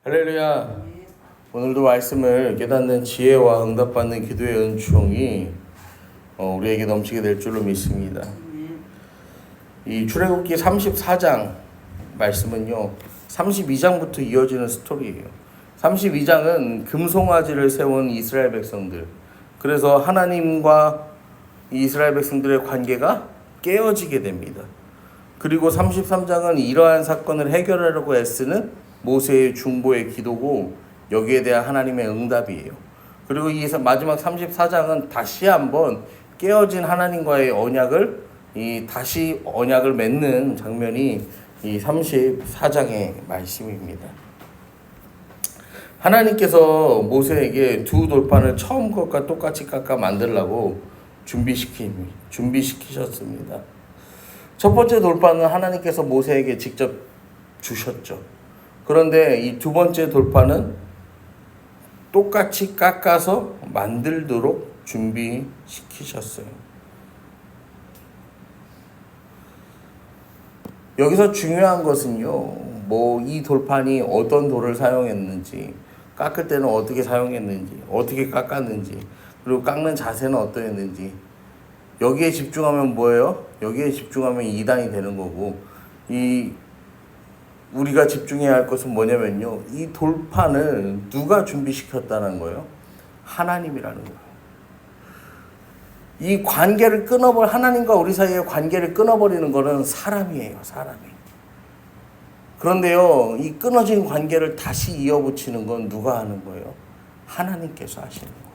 할렐루야. 오늘도 말씀을 깨닫는 지혜와 응답받는 기도의 은총이 우리에게 넘치게 될 줄로 믿습니다. 이 출애굽기 34장 말씀은요 32장부터 이어지는 스토리예요. 32장은 금송아지를 세운 이스라엘 백성들, 그래서 하나님과 이스라엘 백성들의 관계가 깨어지게 됩니다. 그리고 33장은 이러한 사건을 해결하려고 애쓰는 모세의 중보의 기도고, 여기에 대한 하나님의 응답이에요. 그리고 이 마지막 34장은 다시 한번 깨어진 하나님과의 언약을 다시 언약을 맺는 장면이 이 34장의 말씀입니다. 하나님께서 모세에게 두 돌판을 처음 것과 똑같이 깎아 만들라고 준비시키셨습니다. 첫 번째 돌판은 하나님께서 모세에게 직접 주셨죠. 그런데 이 두 번째 돌판은 똑같이 깎아서 만들도록 준비시키셨어요. 여기서 중요한 것은요, 이 돌판이 어떤 돌을 사용했는지, 깎을 때는 어떻게 사용했는지, 어떻게 깎았는지, 그리고 깎는 자세는 어떠했는지, 여기에 집중하면 뭐예요? 여기에 집중하면 이단이 되는 거고, 우리가 집중해야 할 것은 뭐냐면요, 이 돌판을 누가 준비시켰다는 거예요? 하나님이라는 거예요. 이 관계를 하나님과 우리 사이의 관계를 끊어버리는 것은 사람이에요, 사람이. 그런데요, 이 끊어진 관계를 다시 이어붙이는 건 누가 하는 거예요? 하나님께서 하시는 거예요.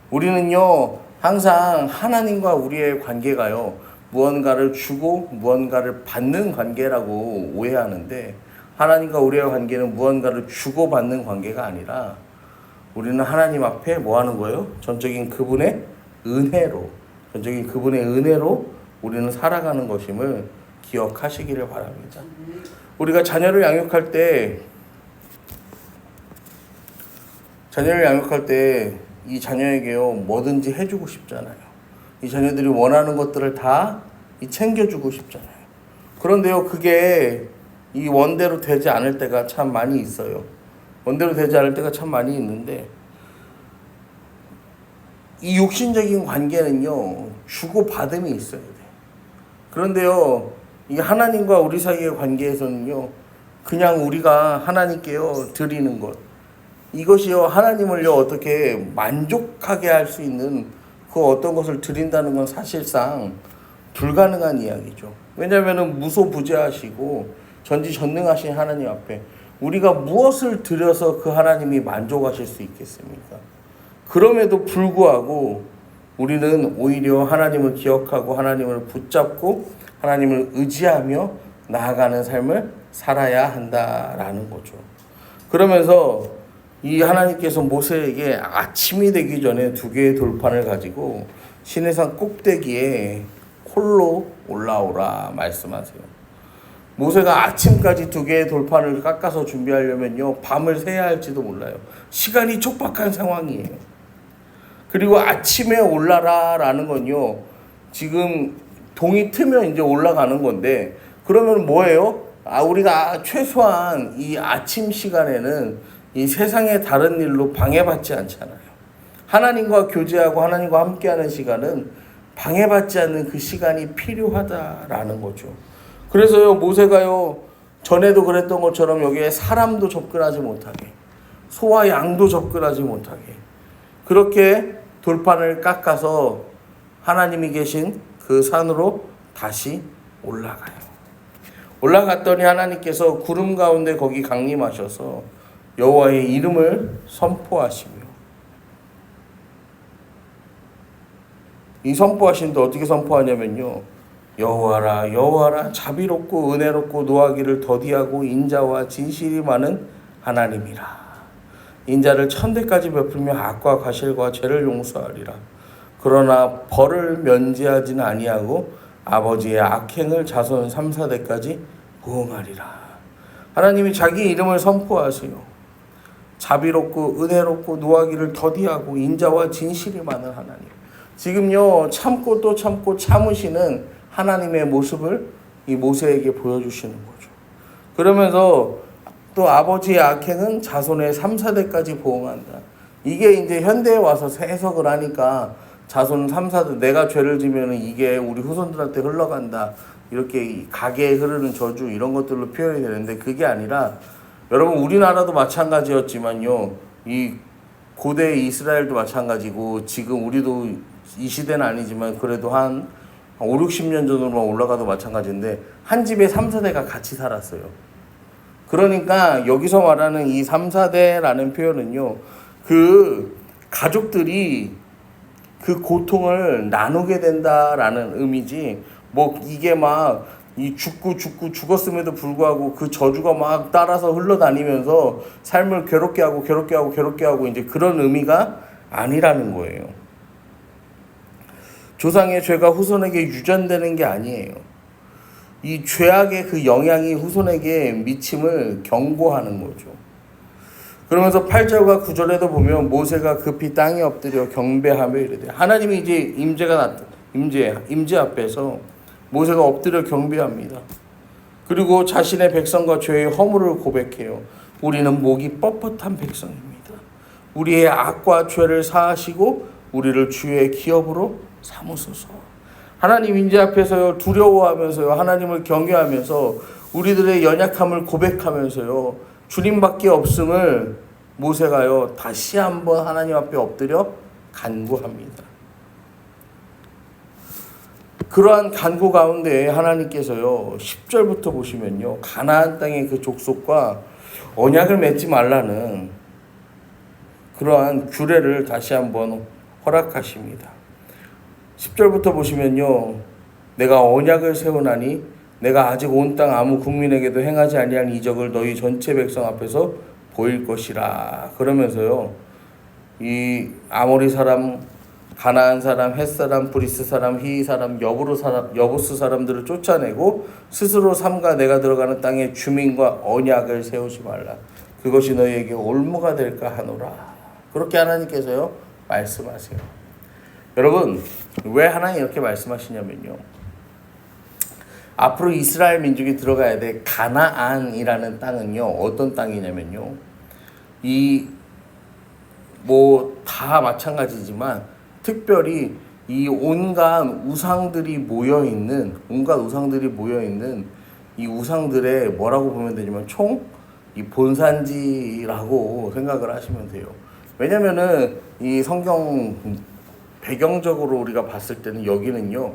우리는요, 항상 하나님과 우리의 관계가요, 무언가를 주고 무언가를 받는 관계라고 오해하는데, 하나님과 우리의 관계는 무언가를 주고받는 관계가 아니라 우리는 하나님 앞에 뭐 하는 거예요? 전적인 그분의 은혜로 우리는 살아가는 것임을 기억하시기를 바랍니다. 우리가 자녀를 양육할 때 이 자녀에게요, 뭐든지 해주고 싶잖아요. 이 자녀들이 원하는 것들을 다 챙겨주고 싶잖아요. 그런데요, 그게 이 원대로 되지 않을 때가 참 많이 있어요. 원대로 되지 않을 때가 참 많이 있는데, 이 육신적인 관계는요, 주고받음이 있어야 돼. 그런데요, 이 하나님과 우리 사이의 관계에서는요, 그냥 우리가 하나님께요 드리는 것, 이것이요 하나님을요 어떻게 만족하게 할 수 있는 그 어떤 것을 드린다는 건 사실상 불가능한 이야기죠. 왜냐하면 무소부재하시고 전지전능하신 하나님 앞에 우리가 무엇을 드려서 그 하나님이 만족하실 수 있겠습니까? 그럼에도 불구하고 우리는 오히려 하나님을 기억하고 하나님을 붙잡고 하나님을 의지하며 나아가는 삶을 살아야 한다라는 거죠. 그러면서 이 하나님께서 모세에게 아침이 되기 전에 두 개의 돌판을 가지고 시내산 꼭대기에 홀로 올라오라 말씀하세요. 모세가 아침까지 두 개의 돌판을 깎아서 준비하려면요, 밤을 새야 할지도 몰라요. 시간이 촉박한 상황이에요. 그리고 아침에 올라라라는 건요, 지금 동이 트면 이제 올라가는 건데, 그러면 뭐예요? 우리가 최소한 이 아침 시간에는 이 세상의 다른 일로 방해받지 않잖아요. 하나님과 교제하고 하나님과 함께하는 시간은 방해받지 않는 그 시간이 필요하다라는 거죠. 그래서요, 모세가요, 전에도 그랬던 것처럼 여기에 사람도 접근하지 못하게, 소와 양도 접근하지 못하게, 그렇게 돌판을 깎아서 하나님이 계신 그 산으로 다시 올라가요. 올라갔더니 하나님께서 구름 가운데 거기 강림하셔서 여호와의 이름을 선포하시며, 이 선포하시는데 어떻게 선포하냐면요, 여호와라 여호와라 자비롭고 은혜롭고 노하기를 더디하고 인자와 진실이 많은 하나님이라. 인자를 천대까지 베풀며 악과 과실과 죄를 용서하리라. 그러나 벌을 면제하지는 아니하고 아버지의 악행을 자손 3, 4대까지 보응하리라. 하나님이 자기 이름을 선포하세요. 자비롭고 은혜롭고 노하기를 더디하고 인자와 진실이 많은 하나님. 지금요, 참고 또 참고 참으시는 하나님의 모습을 이 모세에게 보여주시는 거죠. 그러면서 또 아버지의 악행은 자손의 3, 4대까지 보응한다. 이게 이제 현대에 와서 해석을 하니까 자손 3, 4대 내가 죄를 지면 이게 우리 후손들한테 흘러간다. 이렇게 가계에 흐르는 저주 이런 것들로 표현이 되는데 그게 아니라 여러분 우리나라도 마찬가지였지만요. 이 고대 이스라엘도 마찬가지고 지금 우리도 이 시대는 아니지만 그래도 한 5, 60년 전으로만 올라가도 마찬가지인데 한 집에 3, 4대가 같이 살았어요. 그러니까 여기서 말하는 이 3, 4대라는 표현은요. 그 가족들이 그 고통을 나누게 된다라는 의미지 뭐 이게 막 이 죽었음에도 불구하고 그 저주가 막 따라서 흘러다니면서 삶을 괴롭게 하고 이제 그런 의미가 아니라는 거예요. 조상의 죄가 후손에게 유전되는 게 아니에요. 이 죄악의 그 영향이 후손에게 미침을 경고하는 거죠. 그러면서 8절과 9절에도 보면 모세가 급히 땅에 엎드려 경배하며 이르되 하나님이 이제 임재 앞에서 모세가 엎드려 경배합니다. 그리고 자신의 백성과 죄의 허물을 고백해요. 우리는 목이 뻣뻣한 백성입니다. 우리의 악과 죄를 사하시고 우리를 주의 기업으로 삼으소서. 하나님 임재 앞에서요 두려워하면서요 하나님을 경외하면서 우리들의 연약함을 고백하면서요 주님밖에 없음을 모세가요 다시 한번 하나님 앞에 엎드려 간구합니다. 그러한 간구 가운데 하나님께서요 10절부터 보시면요 가나안 땅의 그 족속과 언약을 맺지 말라는 그러한 규례를 다시 한번 허락하십니다. 10절부터 보시면요 내가 언약을 세우나니 내가 아직 온 땅 아무 국민에게도 행하지 아니한 이적을 너희 전체 백성 앞에서 보일 것이라. 그러면서요 이 아모리 사람, 가나안 사람, 헷 사람, 브리스 사람, 히위 사람, 여부스 사람들을 쫓아내고 스스로 삼가 내가 들어가는 땅에 주민과 언약을 세우지 말라. 그것이 너희에게 올무가 될까 하노라. 그렇게 하나님께서요 말씀하세요. 여러분 왜 하나님 이렇게 말씀하시냐면요 앞으로 이스라엘 민족이 들어가야 될 가나안이라는 땅은요 어떤 땅이냐면요 이 뭐 다 마찬가지지만 특별히 이 온갖 우상들이 모여 있는 이 우상들의 뭐라고 보면 되냐면 총 이 본산지라고 생각을 하시면 돼요. 왜냐면은 이 성경 배경적으로 우리가 봤을 때는 여기는요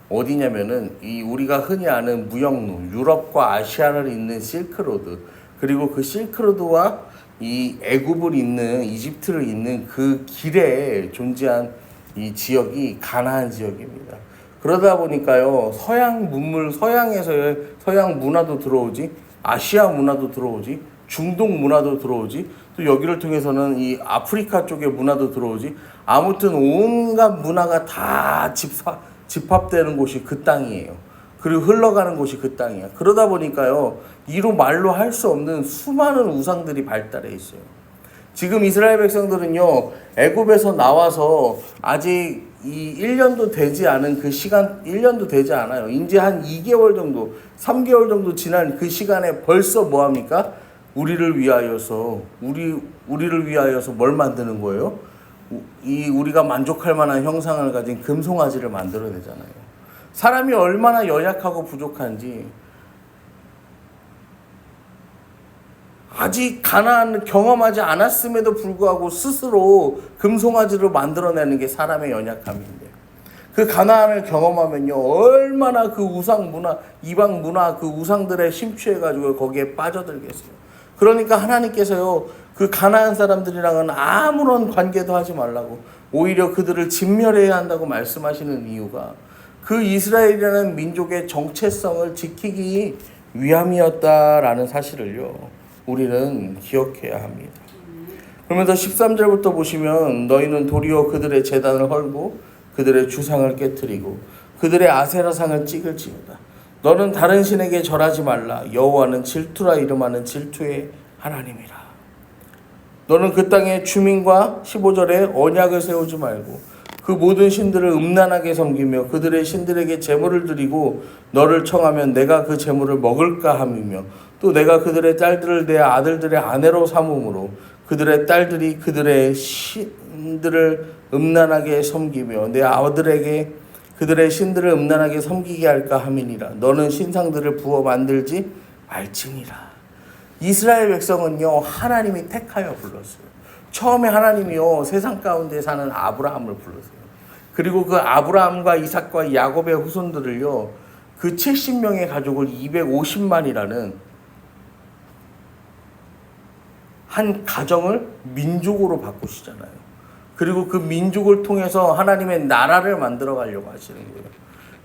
어디냐면은 이 우리가 흔히 아는 무역로 유럽과 아시아를 잇는 실크로드 그리고 그 실크로드와 이 애굽을 잇는 이집트를 잇는 그 길에 존재한 이 지역이 가나안 지역입니다. 그러다 보니까요 서양에서의 서양 문화도 들어오지 아시아 문화도 들어오지 중동 문화도 들어오지 또 여기를 통해서는 이 아프리카 쪽의 문화도 들어오지 아무튼 온갖 문화가 다 집합되는 곳이 그 땅이에요. 그리고 흘러가는 곳이 그 땅이야. 그러다 보니까요 이루 말로 할 수 없는 수많은 우상들이 발달해 있어요. 지금 이스라엘 백성들은요 애굽에서 나와서 아직 이 1년도 되지 않은 그 시간 1년도 되지 않아요. 이제 한 2개월 정도 3개월 정도 지난 그 시간에 벌써 뭐합니까? 우리를 위하여서 뭘 만드는 거예요? 우리가 만족할 만한 형상을 가진 금송아지를 만들어내잖아요. 사람이 얼마나 연약하고 부족한지 아직 가나안을 경험하지 않았음에도 불구하고 스스로 금송아지를 만들어내는 게 사람의 연약함인데 그 가나안을 경험하면요 얼마나 그 우상 문화 이방 문화 그 우상들에 심취해가지고 거기에 빠져들겠어요. 그러니까 하나님께서요 그 가나안 사람들이랑은 아무런 관계도 하지 말라고 오히려 그들을 진멸해야 한다고 말씀하시는 이유가 그 이스라엘이라는 민족의 정체성을 지키기 위함이었다라는 사실을요 우리는 기억해야 합니다. 그러면서 13절부터 보시면 너희는 도리어 그들의 제단을 헐고 그들의 주상을 깨트리고 그들의 아세라상을 찍을지어다. 너는 다른 신에게 절하지 말라. 여호와는 질투라 이름하는 질투의 하나님이라. 너는 그 땅의 주민과 15절에 언약을 세우지 말고 그 모든 신들을 음란하게 섬기며 그들의 신들에게 제물을 드리고 너를 청하면 내가 그 제물을 먹을까 함이며 또 또 내가 그들의 딸들을 내 아들들의 아내로 삼음으로 그들의 딸들이 그들의 신들을 음란하게 섬기며 내 아들에게 그들의 신들을 음란하게 섬기게 할까 함이니라. 너는 신상들을 부어 만들지 말지니라. 이스라엘 백성은요, 하나님이 택하여 불렀어요. 처음에 하나님이요, 세상 가운데 사는 아브라함을 불렀어요. 그리고 그 아브라함과 이삭과 야곱의 후손들을요, 그 70명의 가족을 250만이라는 한 가정을 민족으로 바꾸시잖아요. 그리고 그 민족을 통해서 하나님의 나라를 만들어 가려고 하시는 거예요.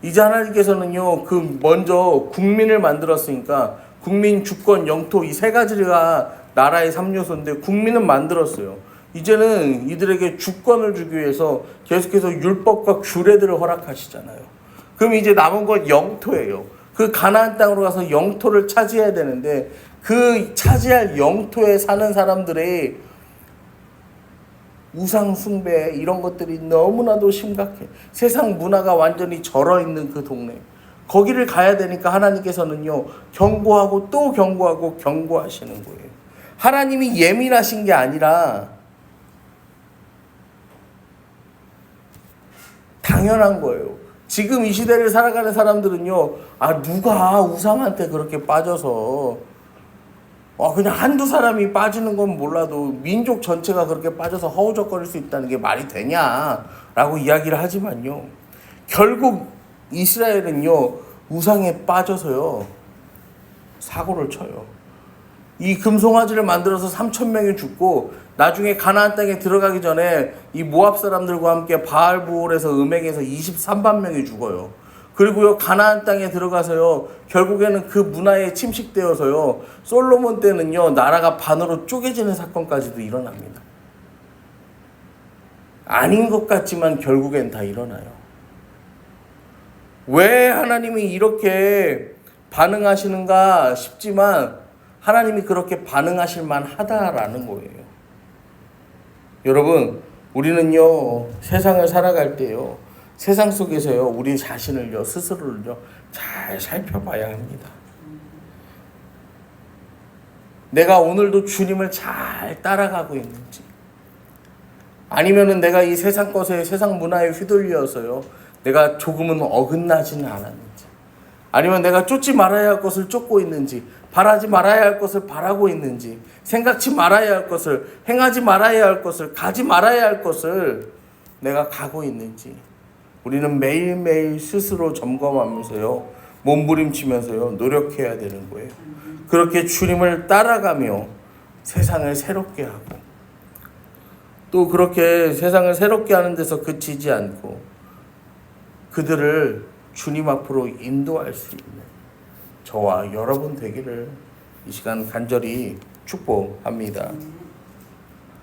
이제 하나님께서는요, 그 먼저 국민을 만들었으니까 국민, 주권, 영토 이 세 가지가 나라의 3요소인데 국민은 만들었어요. 이제는 이들에게 주권을 주기 위해서 계속해서 율법과 규례들을 허락하시잖아요. 그럼 이제 남은 건 영토예요. 그 가나안 땅으로 가서 영토를 차지해야 되는데 그 차지할 영토에 사는 사람들의 우상 숭배 이런 것들이 너무나도 심각해. 세상 문화가 완전히 절어 있는 그 동네. 거기를 가야 되니까 하나님께서는요, 경고하고 또 경고하고 경고하시는 거예요. 하나님이 예민하신 게 아니라 당연한 거예요. 지금 이 시대를 살아가는 사람들은요, 누가 우상한테 그렇게 빠져서 그냥 한두 사람이 빠지는 건 몰라도 민족 전체가 그렇게 빠져서 허우적거릴 수 있다는 게 말이 되냐라고 이야기를 하지만요, 결국 이스라엘은요, 우상에 빠져서요, 사고를 쳐요. 이 금송아지를 만들어서 3,000명이 죽고 나중에 가나안 땅에 들어가기 전에 이 모압 사람들과 함께 바알부올에서 음행해서 23만 명이 죽어요. 그리고요, 가나안 땅에 들어가서요, 결국에는 그 문화에 침식되어서요, 솔로몬 때는요, 나라가 반으로 쪼개지는 사건까지도 일어납니다. 아닌 것 같지만 결국엔 다 일어나요. 왜 하나님이 이렇게 반응하시는가 싶지만 하나님이 그렇게 반응하실 만하다라는 거예요. 여러분, 우리는요, 세상을 살아갈 때요, 세상 속에서요, 우리 자신을요, 스스로를요, 잘 살펴봐야 합니다. 내가 오늘도 주님을 잘 따라가고 있는지, 아니면은 내가 이 세상 것에, 세상 문화에 휘둘려서요, 내가 조금은 어긋나지는 않았는지, 아니면 내가 쫓지 말아야 할 것을 쫓고 있는지, 바라지 말아야 할 것을 바라고 있는지, 생각지 말아야 할 것을, 행하지 말아야 할 것을, 가지 말아야 할 것을 내가 가고 있는지, 우리는 매일매일 스스로 점검하면서요, 몸부림치면서요, 노력해야 되는 거예요. 그렇게 주님을 따라가며 세상을 새롭게 하고, 또 그렇게 세상을 새롭게 하는 데서 그치지 않고 그들을 주님 앞으로 인도할 수 있는 저와 여러분 되기를 이 시간 간절히 축복합니다.